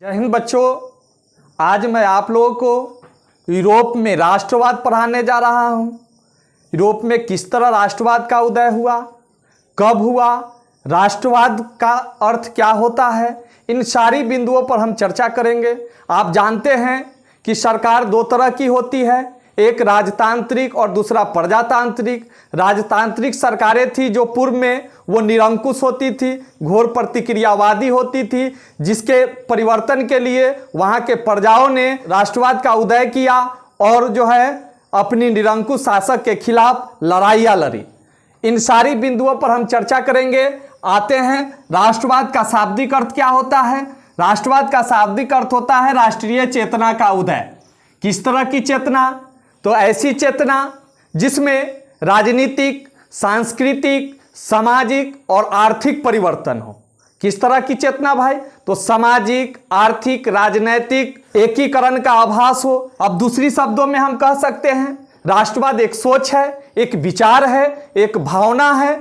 जय हिंद बच्चों। आज मैं आप लोगों को यूरोप में राष्ट्रवाद पढ़ाने जा रहा हूं। यूरोप में किस तरह राष्ट्रवाद का उदय हुआ, कब हुआ, राष्ट्रवाद का अर्थ क्या होता है, इन सारी बिंदुओं पर हम चर्चा करेंगे। आप जानते हैं कि सरकार दो तरह की होती है, एक राजतांत्रिक और दूसरा प्रजातांत्रिक। राजतांत्रिक सरकारें थी जो पूर्व में वो निरंकुश होती थी, घोर प्रतिक्रियावादी होती थी, जिसके परिवर्तन के लिए वहाँ के प्रजाओं ने राष्ट्रवाद का उदय किया और जो है अपनी निरंकुश शासक के खिलाफ लड़ाइयाँ लड़ी। इन सारी बिंदुओं पर हम चर्चा करेंगे। आते हैं, राष्ट्रवाद का शाब्दिक अर्थ क्या होता है। राष्ट्रवाद का शाब्दिक अर्थ होता है राष्ट्रीय चेतना का उदय। किस तरह की चेतना? तो ऐसी चेतना जिसमें राजनीतिक, सांस्कृतिक, सामाजिक और आर्थिक परिवर्तन हो। किस तरह की चेतना भाई? तो सामाजिक, आर्थिक, राजनैतिक एकीकरण का आभास हो। अब दूसरी शब्दों में हम कह सकते हैं राष्ट्रवाद एक सोच है, एक विचार है, एक भावना है।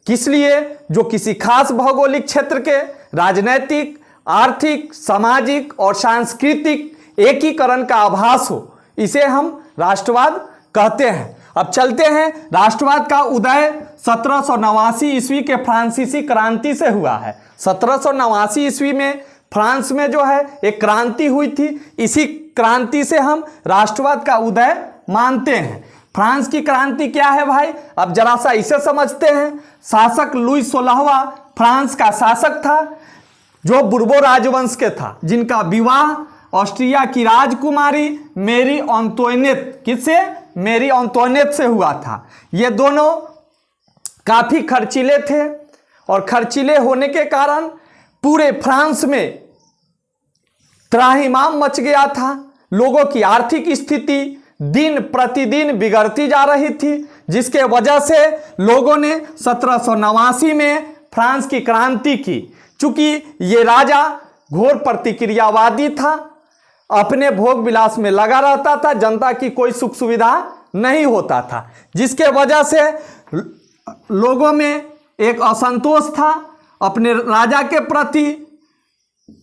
किस लिए? जो किसी खास भौगोलिक क्षेत्र के राजनैतिक, आर्थिक, सामाजिक और सांस्कृतिक एकीकरण का आभास हो, इसे हम राष्ट्रवाद कहते हैं। अब चलते हैं, राष्ट्रवाद का उदय 1789 ईस्वी के फ्रांसीसी क्रांति से हुआ है। 1789 ईस्वी में फ्रांस में जो है एक क्रांति हुई थी। इसी क्रांति से हम राष्ट्रवाद का उदय मानते हैं। फ्रांस की क्रांति क्या है भाई? अब जरा सा इसे समझते हैं। शासक लुई 16वां फ्रांस का शासक था, जो बुर्बो राजवंश के था, जिनका विवाह ऑस्ट्रिया की राजकुमारी मेरी एंटोइनेट, किससे? मेरी एंटोइनेट से हुआ था। ये दोनों काफी खर्चीले थे और खर्चीले होने के कारण पूरे फ्रांस में त्राहिमाम मच गया था। लोगों की आर्थिक स्थिति दिन प्रतिदिन बिगड़ती जा रही थी, जिसके वजह से लोगों ने 1789 में फ्रांस की क्रांति की। चूंकि ये राजा घोर प्रतिक्रियावादी था, अपने भोग विलास में लगा रहता था, जनता की कोई सुख सुविधा नहीं होता था, जिसके वजह से लोगों में एक असंतोष था अपने राजा के प्रति।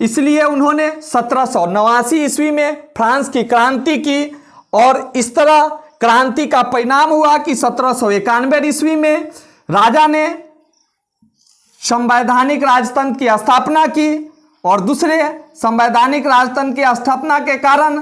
इसलिए उन्होंने 1789 ईस्वी में फ्रांस की क्रांति की और इस तरह क्रांति का परिणाम हुआ कि 1791 ईस्वी में राजा ने संवैधानिक राजतंत्र की स्थापना की और दूसरे संवैधानिक राजतंत्र की स्थापना के कारण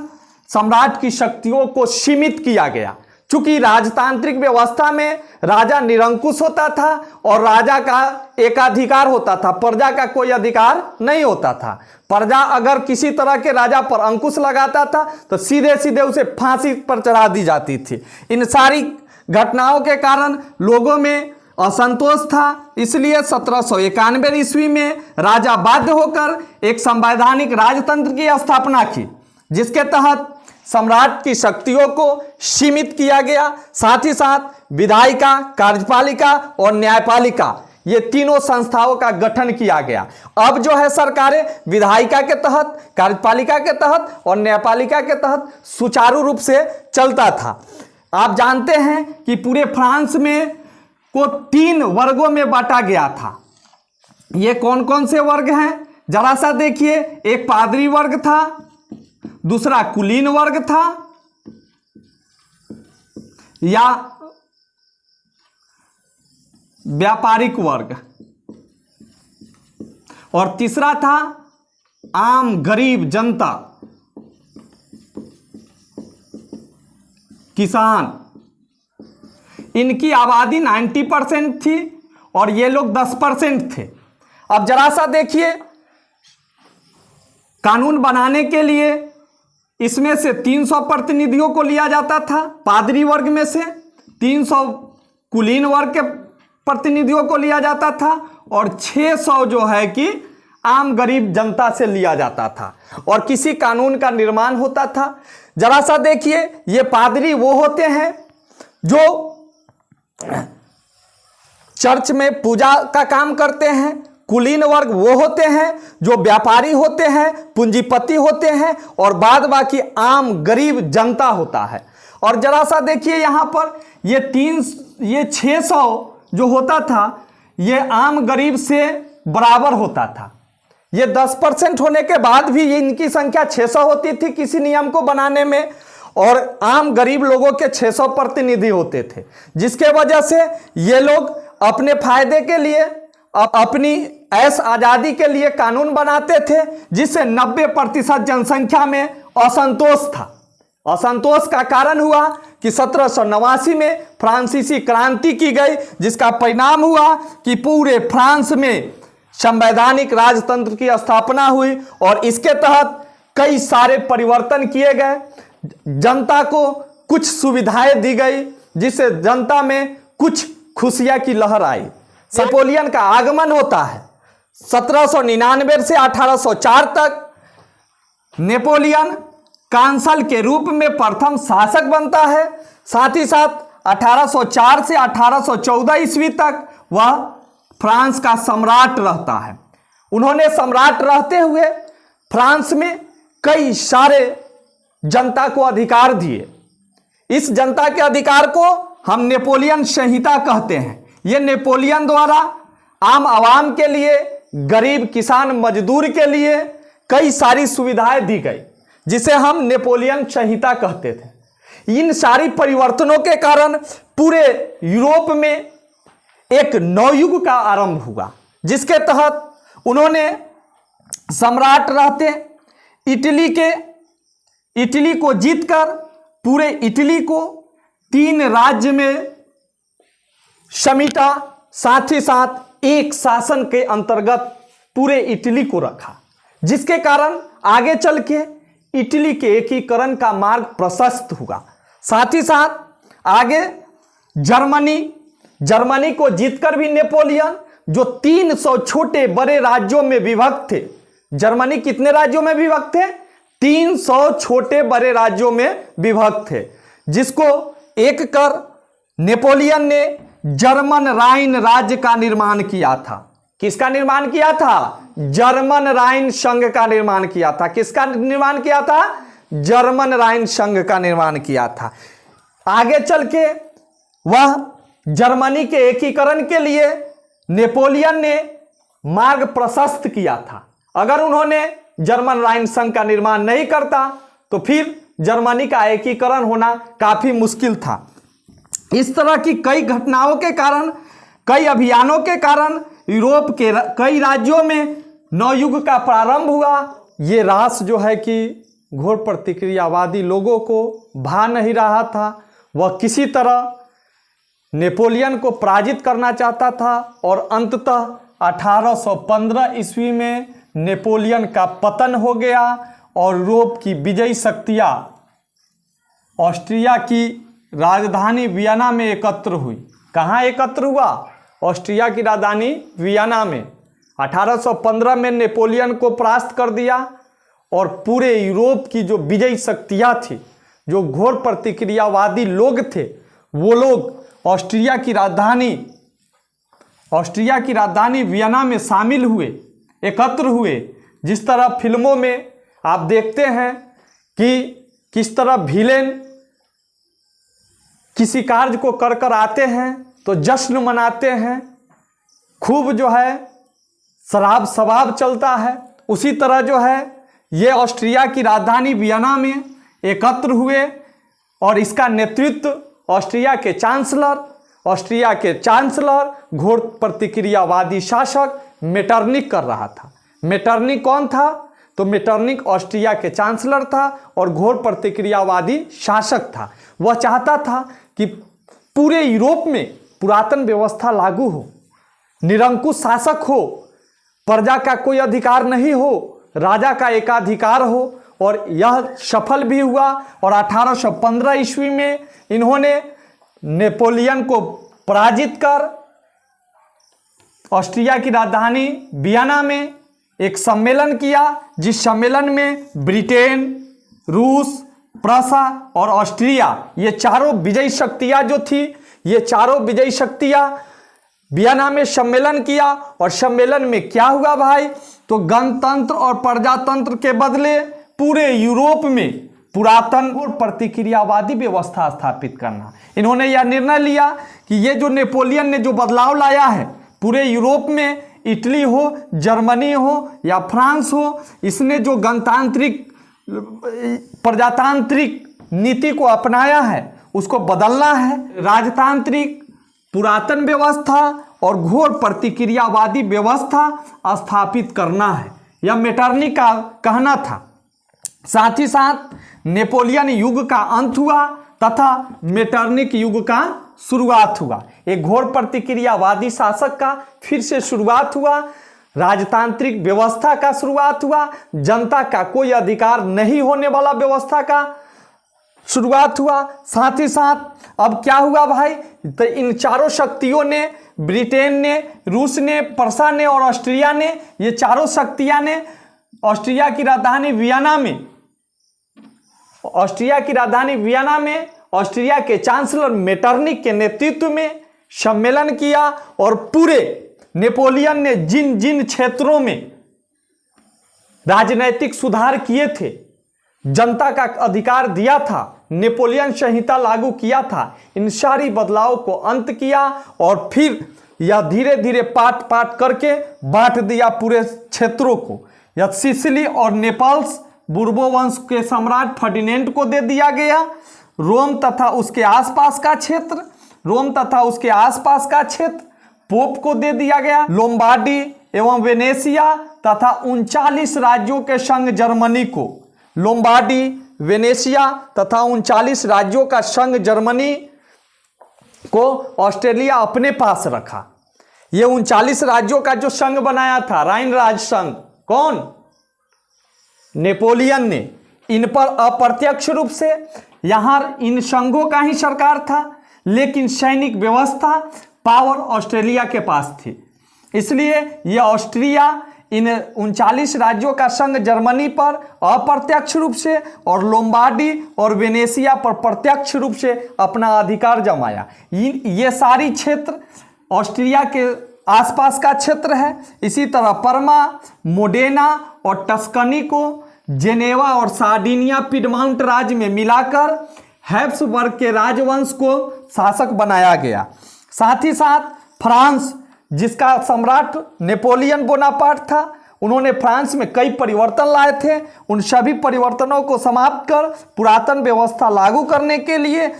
सम्राट की शक्तियों को सीमित किया गया। चूंकि राजतांत्रिक व्यवस्था में राजा निरंकुश होता था और राजा का एकाधिकार होता था, प्रजा का कोई अधिकार नहीं होता था। प्रजा अगर किसी तरह के राजा पर अंकुश लगाता था तो सीधे सीधे उसे फांसी पर चढ़ा दी जाती थी। इन सारी घटनाओं के कारण लोगों में असंतोष था। इसलिए 1791 ईस्वी में राजा बाध्य होकर एक संवैधानिक राजतंत्र की स्थापना की, जिसके तहत सम्राट की शक्तियों को सीमित किया गया। साथ ही साथ विधायिका, कार्यपालिका और न्यायपालिका, ये तीनों संस्थाओं का गठन किया गया। अब जो है सरकारें विधायिका के तहत, कार्यपालिका के तहत और न्यायपालिका के तहत सुचारू रूप से चलता था। आप जानते हैं कि पूरे फ्रांस में को 3 वर्गों में बांटा गया था। ये कौन कौन से वर्ग हैं जरा सा देखिए। एक पादरी वर्ग था, दूसरा कुलीन वर्ग था या व्यापारिक वर्ग, और तीसरा था आम गरीब जनता, किसान। इनकी आबादी 90% थी और ये लोग 10% थे। अब जरा सा देखिए, कानून बनाने के लिए इसमें से 300 प्रतिनिधियों को लिया जाता था, पादरी वर्ग में से 300 कुलीन वर्ग के प्रतिनिधियों को लिया जाता था और 600 जो है कि आम गरीब जनता से लिया जाता था और किसी कानून का निर्माण होता था। जरा सा देखिए, ये पादरी वो होते हैं जो चर्च में पूजा का काम करते हैं। कुलीन वर्ग वो होते हैं जो व्यापारी होते हैं, पूंजीपति होते हैं और बाद बाकी आम गरीब जनता होता है। और जरा सा देखिए यहाँ पर ये 600 जो होता था, ये आम गरीब से बराबर होता था। ये 10% होने के बाद भी इनकी संख्या 600 होती थी किसी नियम को बनाने में, और आम गरीब लोगों के 600 प्रतिनिधि होते थे, जिसके वजह से ये लोग अपने फायदे के लिए, अपनी ऐश आज़ादी के लिए कानून बनाते थे, जिससे 90% जनसंख्या में असंतोष था। असंतोष का कारण हुआ कि 1789 में फ्रांसीसी क्रांति की गई, जिसका परिणाम हुआ कि पूरे फ्रांस में संवैधानिक राजतंत्र की स्थापना हुई और इसके तहत कई सारे परिवर्तन किए गए। जनता को कुछ सुविधाएं दी गई, जिससे जनता में कुछ खुशियां की लहर आई। नेपोलियन का आगमन होता है 1799 से 1804 तक। नेपोलियन कांसल के रूप में प्रथम शासक बनता है। साथ ही साथ 1804 से 1814 ईस्वी तक वह फ्रांस का सम्राट रहता है। उन्होंने सम्राट रहते हुए फ्रांस में कई सारे जनता को अधिकार दिए। इस जनता के अधिकार को हम नेपोलियन संहिता कहते हैं। यह नेपोलियन द्वारा आम आवाम के लिए, गरीब किसान मजदूर के लिए कई सारी सुविधाएं दी गई, जिसे हम नेपोलियन संहिता कहते थे। इन सारी परिवर्तनों के कारण पूरे यूरोप में एक नवयुग का आरंभ हुआ, जिसके तहत उन्होंने सम्राट रहते इटली को जीतकर पूरे इटली को 3 राज्य में समेटा, साथ ही साथ एक शासन के अंतर्गत पूरे इटली को रखा, जिसके कारण आगे चल के इटली के एकीकरण का मार्ग प्रशस्त हुआ। साथ ही साथ आगे जर्मनी को जीतकर भी नेपोलियन, जो 300 छोटे बड़े राज्यों में विभक्त थे, जर्मनी कितने राज्यों में विभक्त थे? 300 छोटे बड़े राज्यों में विभक्त थे, जिसको एक कर नेपोलियन ने जर्मन राइन राज्य का निर्माण किया था। किसका निर्माण किया था? जर्मन राइन संघ का निर्माण किया था। किसका निर्माण किया था? जर्मन राइन संघ का निर्माण किया था। आगे चल के वह जर्मनी के एकीकरण के लिए नेपोलियन ने मार्ग प्रशस्त किया था। अगर उन्होंने जर्मन राइन संघ का निर्माण नहीं करता तो फिर जर्मनी का एकीकरण होना काफी मुश्किल था। इस तरह की कई घटनाओं के कारण, कई अभियानों के कारण यूरोप के कई राज्यों में नवयुग का प्रारंभ हुआ। ये रास जो है कि घोर प्रतिक्रियावादी लोगों को भा नहीं रहा था। वह किसी तरह नेपोलियन को पराजित करना चाहता था और अंततः 1815 ईस्वी में नेपोलियन का पतन हो गया और यूरोप की विजयी शक्तियाँ ऑस्ट्रिया की राजधानी वियना में एकत्र हुई। कहाँ एकत्र हुआ? ऑस्ट्रिया की राजधानी वियना में। 1815 में नेपोलियन को परास्त कर दिया और पूरे यूरोप की जो विजयी शक्तियाँ थी, जो घोर प्रतिक्रियावादी लोग थे, वो लोग ऑस्ट्रिया की राजधानी वियना में शामिल हुए, एकत्र हुए। जिस तरह फिल्मों में आप देखते हैं कि किस तरह विलेन किसी कार्य को कर आते हैं तो जश्न मनाते हैं, खूब जो है शराब शबाब चलता है। उसी तरह जो है ये ऑस्ट्रिया की राजधानी वियना में एकत्र हुए और इसका नेतृत्व ऑस्ट्रिया के चांसलर घोर प्रतिक्रियावादी शासक मेटरनिक कर रहा था। मेटरनिक कौन था? तो मेटरनिक ऑस्ट्रिया के चांसलर था और घोर प्रतिक्रियावादी शासक था। वह चाहता था कि पूरे यूरोप में पुरातन व्यवस्था लागू हो, निरंकुश शासक हो, प्रजा का कोई अधिकार नहीं हो, राजा का एकाधिकार हो, और यह सफल भी हुआ। और 1815 ईस्वी में इन्होंने नेपोलियन को पराजित कर ऑस्ट्रिया की राजधानी वियना में एक सम्मेलन किया, जिस सम्मेलन में ब्रिटेन, रूस, प्रसा और ऑस्ट्रिया, ये चारों विजयी शक्तियाँ जो थी, ये चारों विजयी शक्तियाँ वियना में सम्मेलन किया। और सम्मेलन में क्या हुआ भाई? तो गणतंत्र और प्रजातंत्र के बदले पूरे यूरोप में पुरातन और प्रतिक्रियावादी व्यवस्था स्थापित करना। इन्होंने यह निर्णय लिया कि ये जो नेपोलियन ने जो बदलाव लाया है पूरे यूरोप में, इटली हो, जर्मनी हो या फ्रांस हो, इसने जो गणतांत्रिक प्रजातांत्रिक नीति को अपनाया है उसको बदलना है। राजतांत्रिक पुरातन व्यवस्था और घोर प्रतिक्रियावादी व्यवस्था स्थापित करना है, यह मेटरनिक का कहना था। साथ ही साथ नेपोलियन युग का अंत हुआ तथा मेटरनिक युग का शुरुआत हुआ। एक घोर प्रतिक्रियावादी शासक का फिर से शुरुआत हुआ, राजतांत्रिक व्यवस्था का शुरुआत हुआ, जनता का कोई अधिकार नहीं होने वाला व्यवस्था का शुरुआत हुआ। साथ ही साथ अब क्या हुआ भाई, तो इन चारों शक्तियों ने, ब्रिटेन ने, रूस ने, पर्सा ने और ऑस्ट्रिया ने, ये चारों शक्तियां ने ऑस्ट्रिया की राजधानी वियना में ऑस्ट्रिया के चांसलर मेटरनिक के नेतृत्व में सम्मेलन किया और पूरे नेपोलियन ने जिन जिन क्षेत्रों में राजनैतिक सुधार किए थे, जनता का अधिकार दिया था, नेपोलियन संहिता लागू किया था, इन सारी बदलाव को अंत किया और फिर यह धीरे धीरे पाट पाट करके बांट दिया पूरे क्षेत्रों को। यह सिसिली और नेपल्स बुर्बो वंश के सम्राट फर्डिनेंड को दे दिया गया। रोम तथा उसके आसपास का क्षेत्र पोप को दे दिया गया। लोम्बार्डी एवं वेनेशिया तथा 39 राज्यों के संघ जर्मनी को, लोम्बार्डी, वेनेशिया तथा 39 राज्यों का संघ जर्मनी को ऑस्ट्रेलिया अपने पास रखा। ये 39 राज्यों का जो संघ बनाया था, राइन राज संघ, कौन? नेपोलियन ने। इन पर अप्रत्यक्ष रूप से यहां इन संघों का ही सरकार था, लेकिन सैनिक व्यवस्था पावर ऑस्ट्रेलिया के पास थी। इसलिए यह ऑस्ट्रिया इन 39 राज्यों का संघ जर्मनी पर अप्रत्यक्ष रूप से और लोम्बार्डी और वेनेशिया पर प्रत्यक्ष रूप से अपना अधिकार जमाया। ये सारी क्षेत्र ऑस्ट्रिया के आसपास का क्षेत्र है। इसी तरह परमा, मोडेना और टस्कनी को जेनेवा और सार्डिनिया पिडमाउंट राज्य में मिलाकर हैब्सबर्ग के राजवंश को शासक बनाया गया। साथ ही साथ फ्रांस, जिसका सम्राट नेपोलियन बोनापार्ट था, उन्होंने फ्रांस में कई परिवर्तन लाए थे। उन सभी परिवर्तनों को समाप्त कर पुरातन व्यवस्था लागू करने के लिए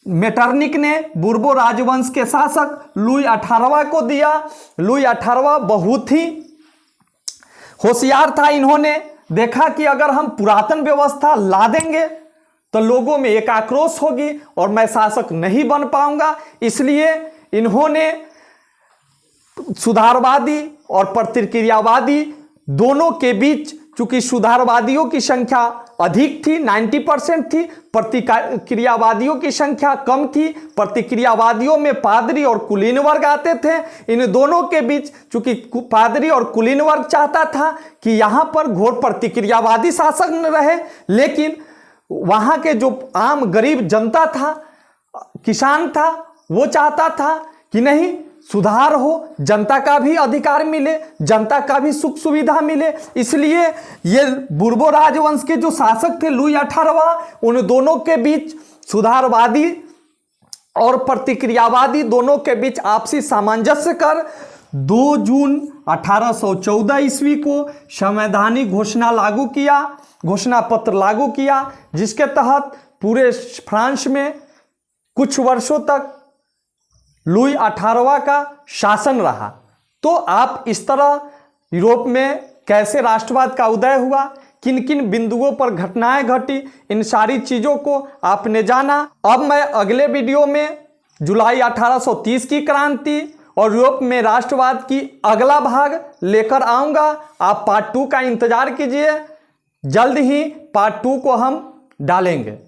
मेटरनिक ने बुर्बो राजवंश के शासक लुई 18वां को दिया। लुई 18वां बहुत ही होशियार था। इन्होंने देखा कि अगर हम पुरातन व्यवस्था ला देंगे तो लोगों में एक आक्रोश होगी और मैं शासक नहीं बन पाऊंगा। इसलिए इन्होंने सुधारवादी और प्रतिक्रियावादी दोनों के बीच, चूंकि सुधारवादियों की संख्या अधिक थी, 90% थी, प्रतिक्रियावादियों की संख्या कम थी। प्रतिक्रियावादियों में पादरी और कुलीन वर्ग आते थे। इन दोनों के बीच, चूंकि पादरी और कुलीन वर्ग चाहता था कि यहां पर घोर प्रतिक्रियावादी शासक न रहे, लेकिन वहां के जो आम गरीब जनता था, किसान था, वो चाहता था कि नहीं, सुधार हो, जनता का भी अधिकार मिले, जनता का भी सुख सुविधा मिले। इसलिए ये बुर्बो राजवंश के जो शासक थे लुई 18वां, उन दोनों के बीच, सुधारवादी और प्रतिक्रियावादी दोनों के बीच आपसी सामंजस्य कर 2 जून 1814 ईस्वी को संवैधानिक घोषणा पत्र लागू किया, जिसके तहत पूरे फ्रांस में कुछ वर्षों तक लुई 18वां का शासन रहा। तो आप इस तरह यूरोप में कैसे राष्ट्रवाद का उदय हुआ, किन किन बिंदुओं पर घटनाएं घटी, इन सारी चीज़ों को आपने जाना। अब मैं अगले वीडियो में जुलाई 1830 की क्रांति और यूरोप में राष्ट्रवाद की अगला भाग लेकर आऊँगा। आप पार्ट 2 का इंतजार कीजिए, जल्द ही पार्ट 2 को हम डालेंगे।